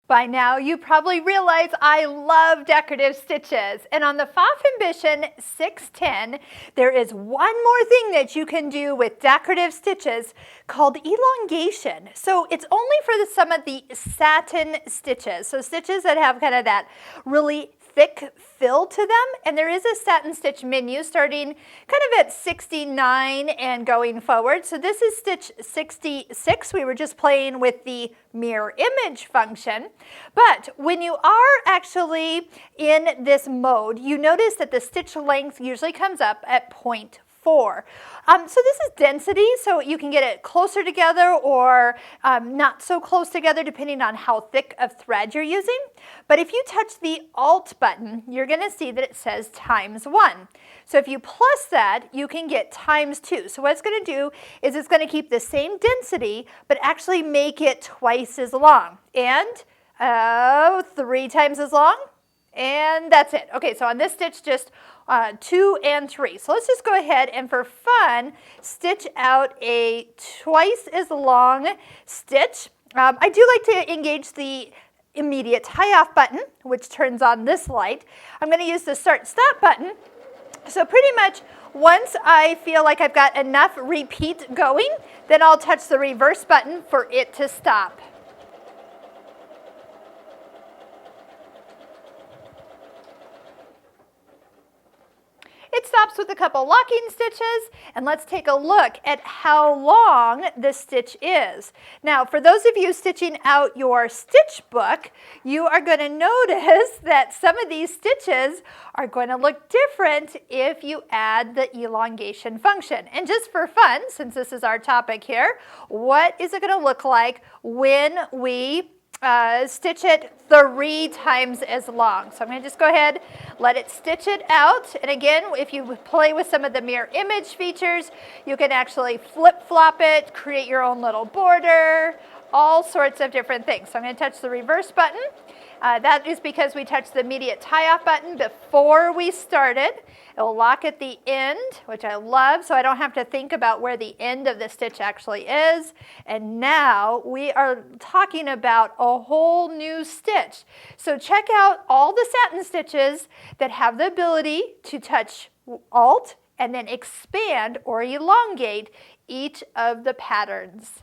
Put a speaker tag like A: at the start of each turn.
A: By now, you probably realize I love decorative stitches. And on the Pfaff Ambition 610, there is one more thing that you can do with decorative stitches called elongation. So it's only for some of the satin stitches. So stitches that have kind of that really thick fill to them, and there is a satin stitch menu starting kind of at 69 and going forward. So this is stitch 66. We were just playing with the mirror image function, but when you are actually in this mode, you notice that the stitch length usually comes up at 0.4. So this is density, so you can get it closer together or not so close together depending on how thick of thread you're using. But if you touch the Alt button, you're going to see that it says ×1. So if you plus that, you can get ×2. So what it's going to do is it's going to keep the same density, but actually make it twice as long. And 3 times as long. And that's it. Okay, so on this stitch, just 2 and 3. So let's just go ahead and for fun, stitch out a twice as long stitch. I do like to engage the immediate tie-off button, which turns on this light. I'm going to use the Start-Stop button. So pretty much once I feel like I've got enough repeat going, then I'll touch the reverse button for it to stop. It stops with a couple locking stitches, and let's take a look at how long the stitch is. Now, for those of you stitching out your stitch book, you are going to notice that some of these stitches are going to look different if you add the elongation function. And just for fun, since this is our topic here, what is it going to look like when we stitch it 3 times as long? So I'm going to just go ahead, let it stitch it out. And again, if you play with some of the mirror image features, you can actually flip-flop it, create your own little border, all sorts of different things. So I'm going to touch the reverse button. That is because we touched the immediate tie-off button before we started. It will lock at the end, which I love, so I don't have to think about where the end of the stitch actually is. And now we are talking about a whole new stitch. So check out all the satin stitches that have the ability to touch Alt and then expand or elongate each of the patterns.